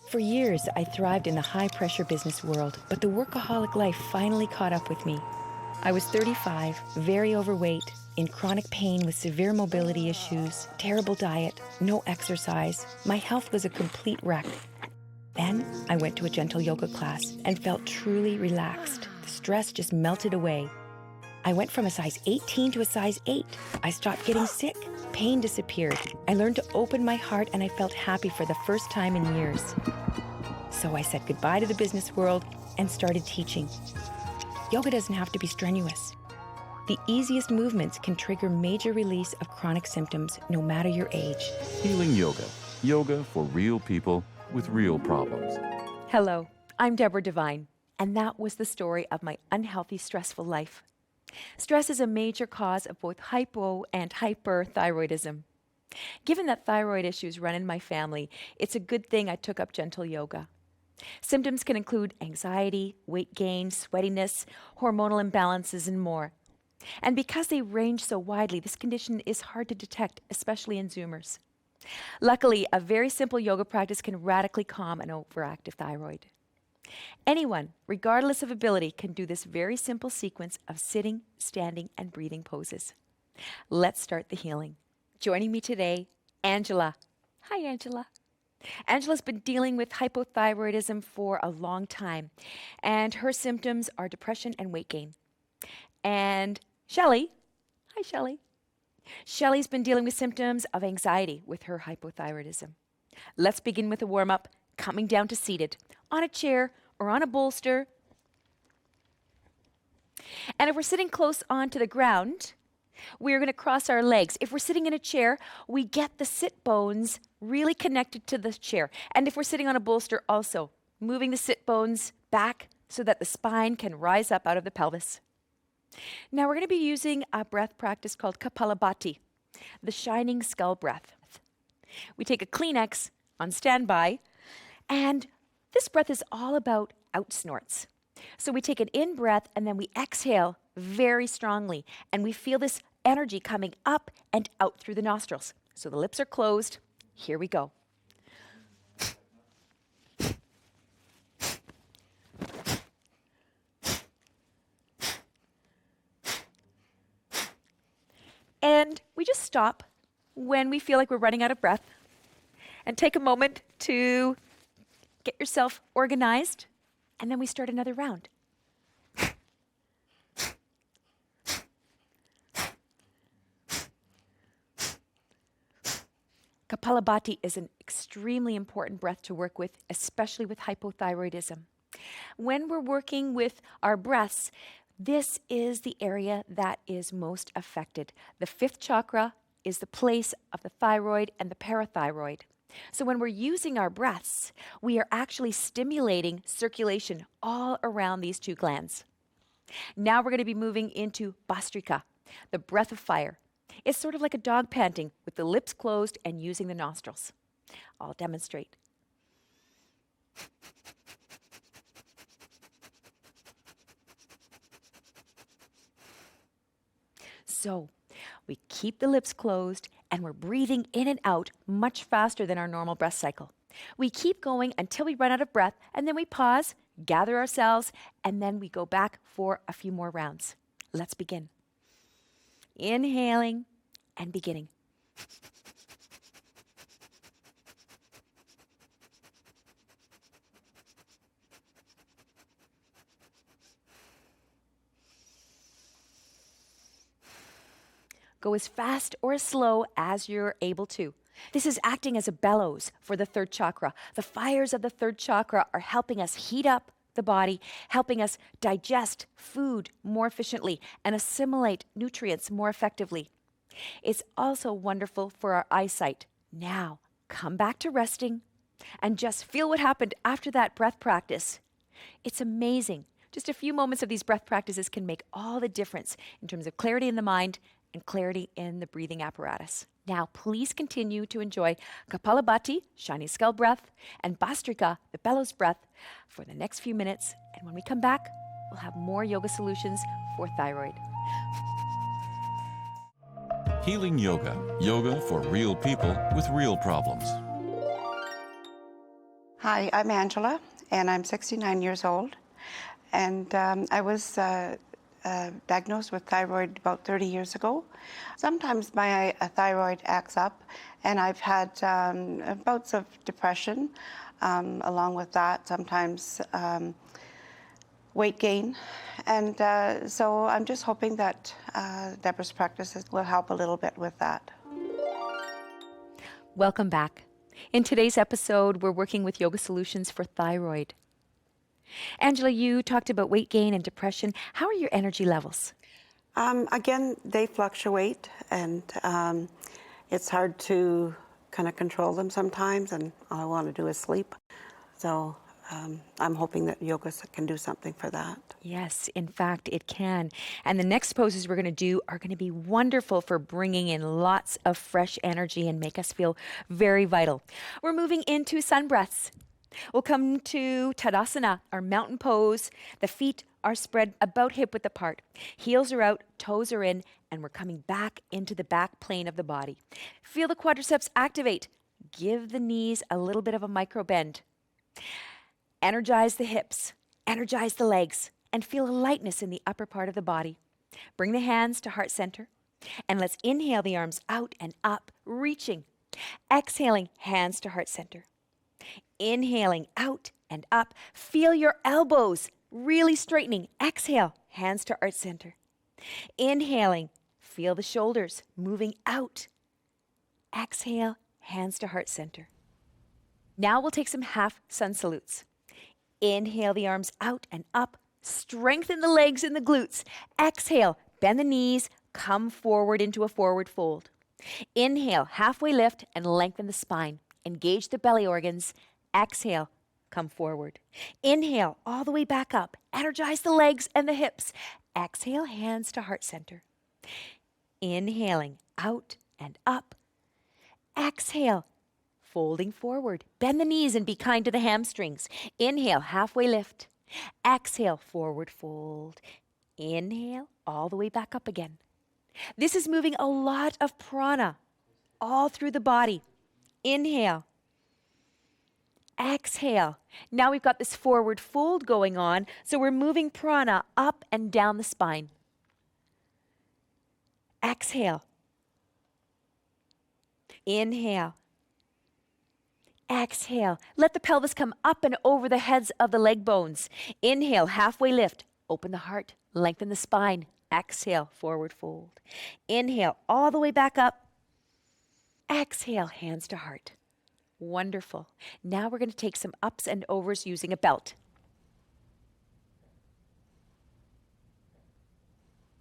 For years, I thrived in the high-pressure business world, but the workaholic life finally caught up with me. I was 35, very overweight, in chronic pain with severe mobility issues, terrible diet, no exercise. My health was a complete wreck. Then I went to a gentle yoga class and felt truly relaxed. The stress just melted away. I went from a size 18 to a size 8. I stopped getting sick. Pain disappeared. I learned to open my heart and I felt happy for the first time in years. So I said goodbye to the business world and started teaching. Yoga doesn't have to be strenuous. The easiest movements can trigger major release of chronic symptoms no matter your age. Healing Yoga. Yoga for real people with real problems. Hello, I'm Deborah Devine, and that was the story of my unhealthy, stressful life. Stress is a major cause of both hypo and hyperthyroidism. Given that thyroid issues run in my family, it's a good thing I took up gentle yoga. Symptoms can include anxiety, weight gain, sweatiness, hormonal imbalances, and more. And because they range so widely, this condition is hard to detect, especially in Zoomers. Luckily, a very simple yoga practice can radically calm an overactive thyroid. Anyone, regardless of ability, can do this very simple sequence of sitting, standing, and breathing poses. Let's start the healing. Joining me today, Angela. Hi, Angela. Angela's been dealing with hypothyroidism for a long time, and her symptoms are depression and weight gain. And Shelley. Hi, Shelley. Shelley's been dealing with symptoms of anxiety with her hypothyroidism. Let's begin with a warm-up, coming down to seated, on a chair or on a bolster. And if we're sitting close onto the ground, we're going to cross our legs. If we're sitting in a chair, we get the sit bones really connected to the chair. And if we're sitting on a bolster also, moving the sit bones back so that the spine can rise up out of the pelvis. Now we're going to be using a breath practice called Kapalabhati, the shining skull breath. We take a Kleenex on standby, and this breath is all about out snorts. So we take an in breath and then we exhale very strongly, and we feel this energy coming up and out through the nostrils. So the lips are closed. Here we go. And we just stop when we feel like we're running out of breath and take a moment to get yourself organized, and then we start another round. Kapalabhati is an extremely important breath to work with, especially with hypothyroidism. When we're working with our breaths, this is the area that is most affected. The fifth chakra is the place of the thyroid and the parathyroid. So when we're using our breaths, we are actually stimulating circulation all around these two glands. Now we're going to be moving into Bhastrika, the breath of fire. It's sort of like a dog panting with the lips closed and using the nostrils. I'll demonstrate. So we keep the lips closed and we're breathing in and out much faster than our normal breath cycle. We keep going until we run out of breath, and then we pause, gather ourselves, and then we go back for a few more rounds. Let's begin. Inhaling and beginning. Go as fast or as slow as you're able to. This is acting as a bellows for the third chakra. The fires of the third chakra are helping us heat up the body, helping us digest food more efficiently and assimilate nutrients more effectively. It's also wonderful for our eyesight. Now, come back to resting and just feel what happened after that breath practice. It's amazing. Just a few moments of these breath practices can make all the difference in terms of clarity in the mind and clarity in the breathing apparatus. Now, please continue to enjoy Kapalabhati, shining skull breath, and Bhastrika, the bellows breath, for the next few minutes. And when we come back, we'll have more yoga solutions for thyroid. Healing Yoga. Yoga for real people with real problems. Hi, I'm Angela, and I'm 69 years old. And I was diagnosed with thyroid about 30 years ago. Sometimes my thyroid acts up, and I've had bouts of depression. Along with that, sometimes weight gain. And so I'm just hoping that Deborah's practices will help a little bit with that. Welcome back. In today's episode, we're working with yoga solutions for thyroid. Angela, you talked about weight gain and depression. How are your energy levels? Again, they fluctuate, and it's hard to kind of control them sometimes, and all I want to do is sleep. So I'm hoping that yoga can do something for that. Yes, in fact, it can. And the next poses we're going to do are going to be wonderful for bringing in lots of fresh energy and make us feel very vital. We're moving into sun breaths. We'll come to Tadasana, our mountain pose. The feet are spread about hip-width apart. Heels are out, toes are in, and we're coming back into the back plane of the body. Feel the quadriceps activate. Give the knees a little bit of a micro bend. Energize the hips, energize the legs, and feel a lightness in the upper part of the body. Bring the hands to heart center, and let's inhale the arms out and up, reaching. Exhaling, hands to heart center. Inhaling out and up. Feel your elbows really straightening. Exhale, hands to heart center. Inhaling, feel the shoulders moving out. Exhale, hands to heart center. Now we'll take some half sun salutes. Inhale the arms out and up. Strengthen the legs and the glutes. Exhale, bend the knees, come forward into a forward fold. Inhale, halfway lift and lengthen the spine. Engage the belly organs. Exhale, come forward. Inhale, all the way back up. Energize the legs and the hips. Exhale, hands to heart center. Inhaling, out and up. Exhale, folding forward. Bend the knees and be kind to the hamstrings. Inhale, halfway lift. Exhale, forward fold. Inhale, all the way back up again. This is moving a lot of prana all through the body. Inhale. Exhale. Now we've got this forward fold going on, so we're moving prana up and down the spine. Exhale. Inhale. Exhale. Let the pelvis come up and over the heads of the leg bones. Inhale, halfway lift. Open the heart. Lengthen the spine. Exhale, forward fold. Inhale, all the way back up. Exhale, hands to heart. Wonderful. Now we're going to take some ups and overs using a belt.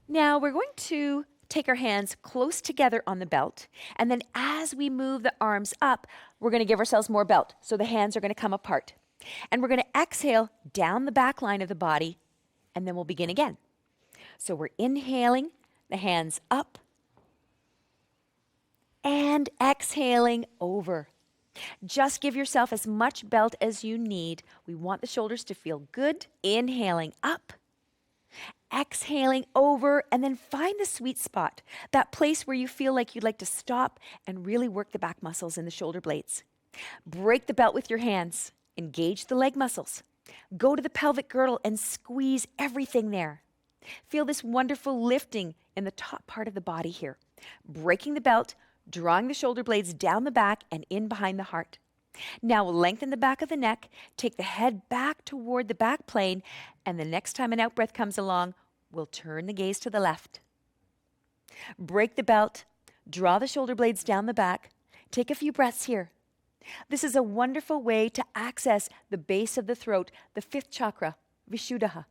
Now we're going to take our hands close together on the belt, and then as we move the arms up, we're going to give ourselves more belt. So the hands are going to come apart. And we're going to exhale down the back line of the body, and then we'll begin again. So we're inhaling, the hands up, and exhaling over. Just give yourself as much belt as you need. We want the shoulders to feel good. Inhaling up. Exhaling over, and then find the sweet spot, that place where you feel like you'd like to stop and really work the back muscles in the shoulder blades. Break the belt with your hands. Engage the leg muscles. Go to the pelvic girdle and squeeze everything there. Feel this wonderful lifting in the top part of the body here. Breaking the belt, drawing the shoulder blades down the back and in behind the heart. Now we'll lengthen the back of the neck, take the head back toward the back plane, and the next time an out-breath comes along, we'll turn the gaze to the left. Break the belt, draw the shoulder blades down the back, take a few breaths here. This is a wonderful way to access the base of the throat, the fifth chakra, Vishuddha,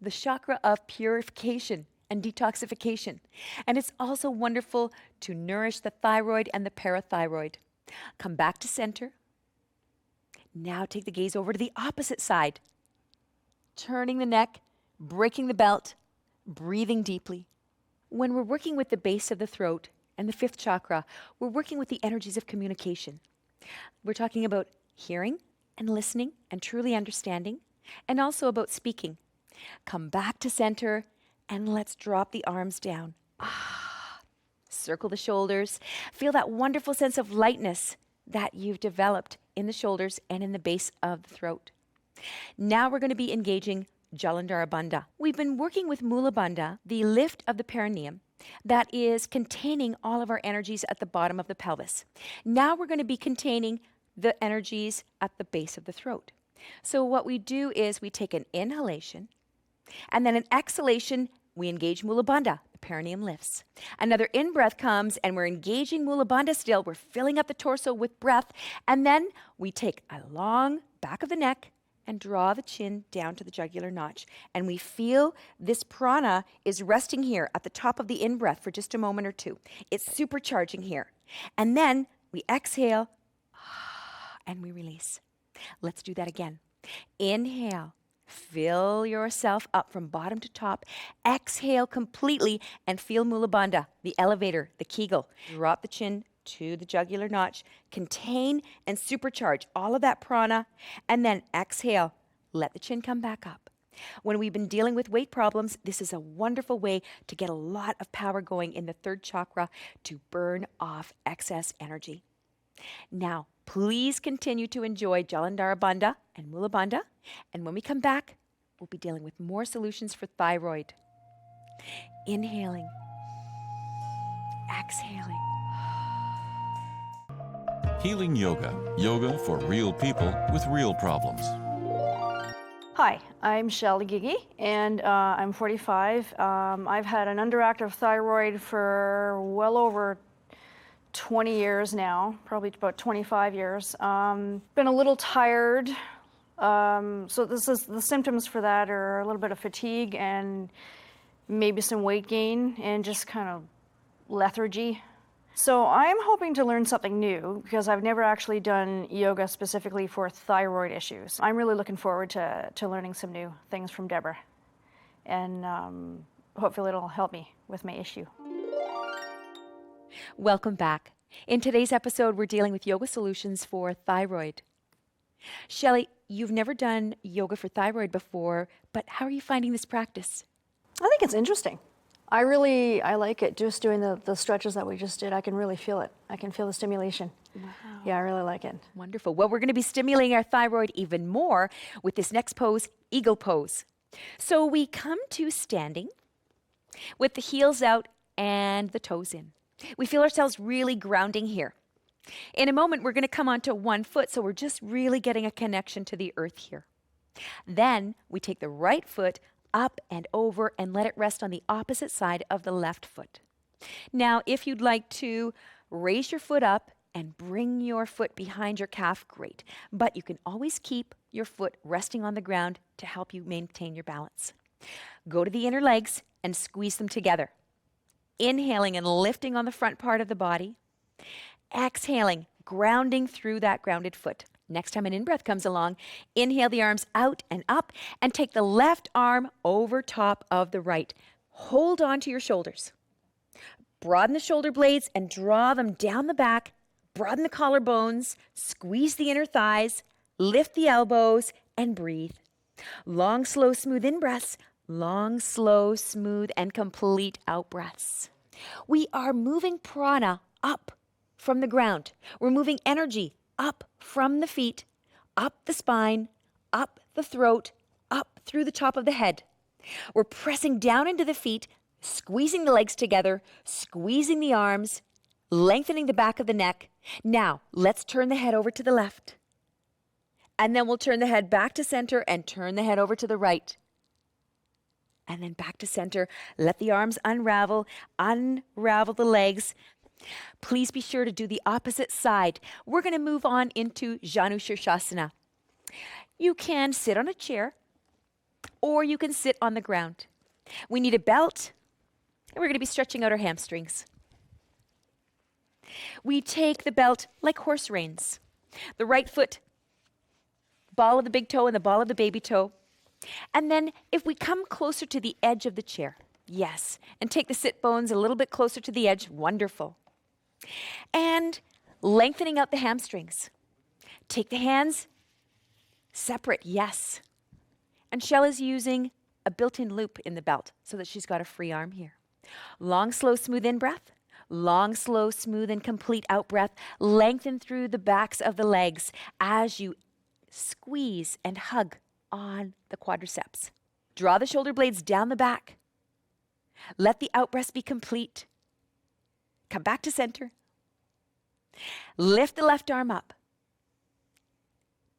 the chakra of purification and detoxification. And it's also wonderful to nourish the thyroid and the parathyroid. Come back to center. Now take the gaze over to the opposite side. Turning the neck, breaking the belt, breathing deeply. When we're working with the base of the throat and the fifth chakra, we're working with the energies of communication. We're talking about hearing and listening and truly understanding, and also about speaking. Come back to center and let's drop the arms down. Circle the shoulders. Feel that wonderful sense of lightness that you've developed in the shoulders and in the base of the throat. Now we're going to be engaging Jalandhara Bandha. We've been working with Mula Bandha, the lift of the perineum that is containing all of our energies at the bottom of the pelvis. Now we're going to be containing the energies at the base of the throat. So what we do is we take an inhalation and then an exhalation, we engage Mula Bandha. The perineum lifts. Another in-breath comes and we're engaging Mula Bandha still. We're filling up the torso with breath. And then we take a long back of the neck and draw the chin down to the jugular notch. And we feel this prana is resting here at the top of the in-breath for just a moment or two. It's supercharging here. And then we exhale and we release. Let's do that again. Inhale. Fill yourself up from bottom to top. Exhale completely and feel Mula Bandha, the elevator, the Kegel. Drop the chin to the jugular notch. Contain and supercharge all of that prana. And then exhale. Let the chin come back up. When we've been dealing with weight problems, this is a wonderful way to get a lot of power going in the third chakra to burn off excess energy. Now, please continue to enjoy Jalandhara Bandha and Mula Bandha. And when we come back, we'll be dealing with more solutions for thyroid. Inhaling. Exhaling. Healing Yoga. Yoga for real people with real problems. Hi, I'm Shelley Gigi, and I'm 45. I've had an underactive thyroid for well over 20 years now, probably about 25 years. Been a little tired. So the symptoms for that are a little bit of fatigue and maybe some weight gain and just kind of lethargy. So I'm hoping to learn something new because I've never actually done yoga specifically for thyroid issues. I'm really looking forward to learning some new things from Deborah, and hopefully it'll help me with my issue. Welcome back. In today's episode, we're dealing with yoga solutions for thyroid. Shelley, you've never done yoga for thyroid before, but how are you finding this practice? I think it's interesting. I like it, just doing the stretches that we just did. I can really feel it. I can feel the stimulation. Wow. Yeah, I really like it. Wonderful. Well, we're going to be stimulating our thyroid even more with this next pose, eagle pose. So we come to standing with the heels out and the toes in. We feel ourselves really grounding here. In a moment, we're going to come onto one foot, so we're just really getting a connection to the earth here. Then we take the right foot up and over and let it rest on the opposite side of the left foot. Now, if you'd like to raise your foot up and bring your foot behind your calf, great. But you can always keep your foot resting on the ground to help you maintain your balance. Go to the inner legs and squeeze them together. Inhaling and lifting on the front part of the body. Exhaling, grounding through that grounded foot. Next time an in-breath comes along, inhale the arms out and up and take the left arm over top of the right. Hold on to your shoulders. Broaden the shoulder blades and draw them down the back. Broaden the collarbones, squeeze the inner thighs, lift the elbows, and breathe. Long, slow, smooth in-breaths. Long, slow, smooth, and complete out-breaths. We are moving prana up from the ground. We're moving energy up from the feet, up the spine, up the throat, up through the top of the head. We're pressing down into the feet, squeezing the legs together, squeezing the arms, lengthening the back of the neck. Now, let's turn the head over to the left. And then we'll turn the head back to center and turn the head over to the right. And then back to center. Let the arms unravel the legs. Please be sure to do the opposite side. We're going to move on into Janu Shirshasana. You can sit on a chair or you can sit on the ground. We need a belt and we're going to be stretching out our hamstrings. We take the belt like horse reins. The right foot, ball of the big toe and the ball of the baby toe. And then if we come closer to the edge of the chair, yes, and take the sit bones a little bit closer to the edge, wonderful. And lengthening out the hamstrings. Take the hands separate, yes. And Shell is using a built-in loop in the belt so that she's got a free arm here. Long, slow, smooth in-breath. Long, slow, smooth, and complete out breath. Lengthen through the backs of the legs as you squeeze and hug on the quadriceps. Draw the shoulder blades down the back. Let the out breath be complete. Come back to center. Lift the left arm up.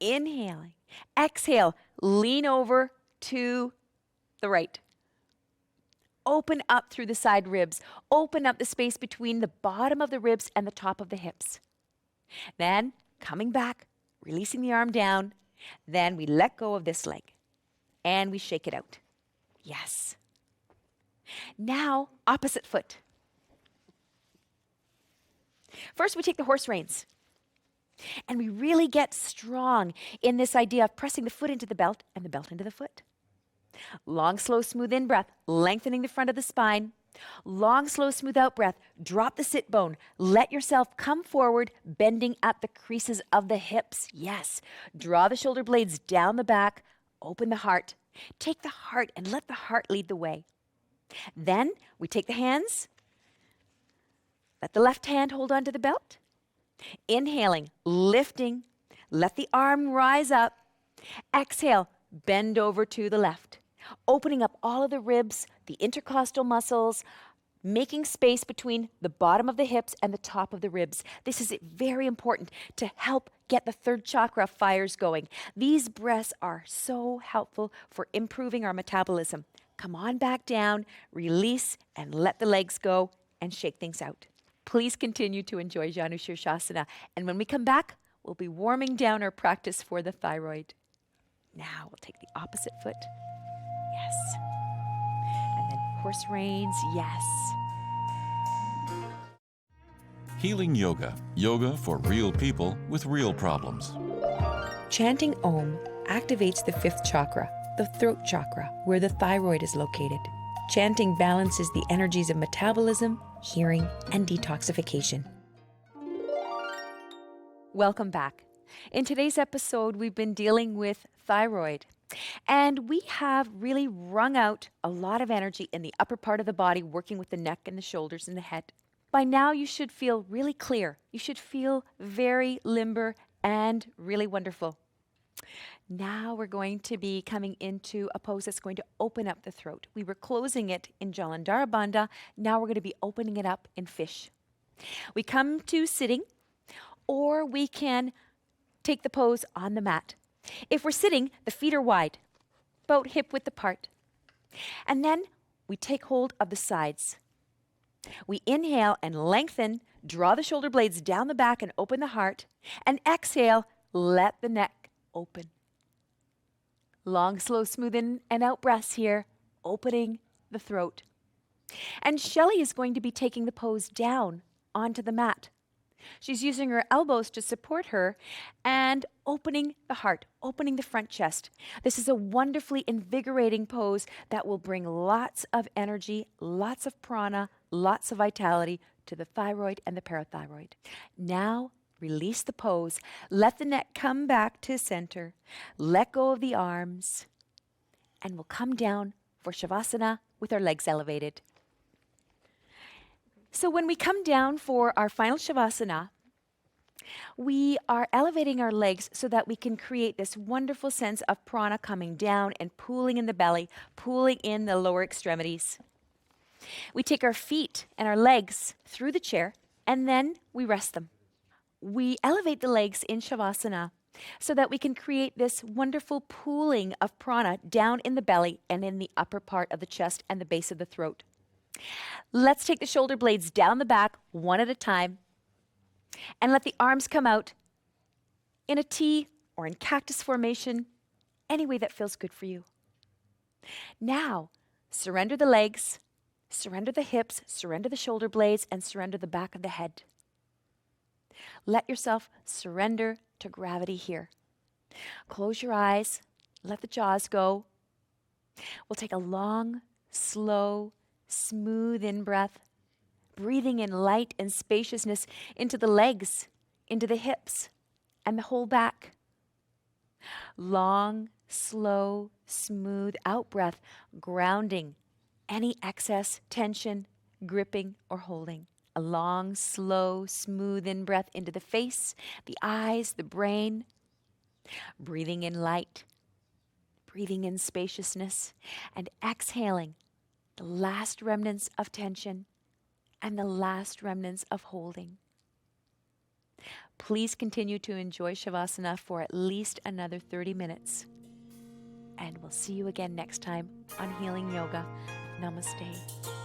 Inhaling. Exhale. Lean over to the right. Open up through the side ribs. Open up the space between the bottom of the ribs and the top of the hips. Then, coming back, releasing the arm down. Then we let go of this leg and we shake it out. Yes. Now, opposite foot. First, we take the horse reins. And we really get strong in this idea of pressing the foot into the belt and the belt into the foot. Long, slow, smooth in breath, lengthening the front of the spine. Long, slow, smooth out breath. Drop the sit bone. Let yourself come forward, bending at the creases of the hips. Yes. Draw the shoulder blades down the back. Open the heart. Take the heart and let the heart lead the way. Then we take the hands. Let the left hand hold onto the belt. Inhaling, lifting. Let the arm rise up. Exhale, bend over to the left. Opening up all of the ribs, the intercostal muscles, making space between the bottom of the hips and the top of the ribs. This is very important to help get the third chakra fires going. These breaths are so helpful for improving our metabolism. Come on back down, release, and let the legs go and shake things out. Please continue to enjoy Janu Shirshasana. And when we come back, we'll be warming down our practice for the thyroid. Now we'll take the opposite foot. Yes. And then horse reins. Yes. Healing Yoga. Yoga for real people with real problems. Chanting Om activates the fifth chakra, the throat chakra, where the thyroid is located. Chanting balances the energies of metabolism, hearing, and detoxification. Welcome back. In today's episode, we've been dealing with thyroid. And we have really wrung out a lot of energy in the upper part of the body, working with the neck and the shoulders and the head. By now, you should feel really clear. You should feel very limber and really wonderful. Now we're going to be coming into a pose that's going to open up the throat. We were closing it in Jalandhara Bandha. Now we're going to be opening it up in fish. We come to sitting, or we can take the pose on the mat. If we're sitting, the feet are wide, about hip width apart. And then we take hold of the sides. We inhale and lengthen, draw the shoulder blades down the back and open the heart. And exhale, let the neck open. Long, slow, smooth in and out breaths here, opening the throat. And Shelley is going to be taking the pose down onto the mat. She's using her elbows to support her and opening the heart, opening the front chest. This is a wonderfully invigorating pose that will bring lots of energy, lots of prana, lots of vitality to the thyroid and the parathyroid. Now, release the pose. Let the neck come back to center. Let go of the arms. And we'll come down for Shavasana with our legs elevated. So when we come down for our final Shavasana, we are elevating our legs so that we can create this wonderful sense of prana coming down and pooling in the belly, pooling in the lower extremities. We take our feet and our legs through the chair, and then we rest them. We elevate the legs in Shavasana so that we can create this wonderful pooling of prana down in the belly and in the upper part of the chest and the base of the throat. Let's take the shoulder blades down the back one at a time and let the arms come out in a T or in cactus formation, any way that feels good for you. Now, surrender the legs, surrender the hips, surrender the shoulder blades, and surrender the back of the head. Let yourself surrender to gravity here. Close your eyes, let the jaws go. We'll take a long, slow, smooth in-breath, breathing in light and spaciousness into the legs, into the hips, and the whole back. Long, slow, smooth out-breath, grounding any excess tension, gripping, or holding. A long, slow, smooth in-breath into the face, the eyes, the brain. Breathing in light, breathing in spaciousness, and exhaling the last remnants of tension and the last remnants of holding. Please continue to enjoy Shavasana for at least another 30 minutes. And we'll see you again next time on Healing Yoga. Namaste.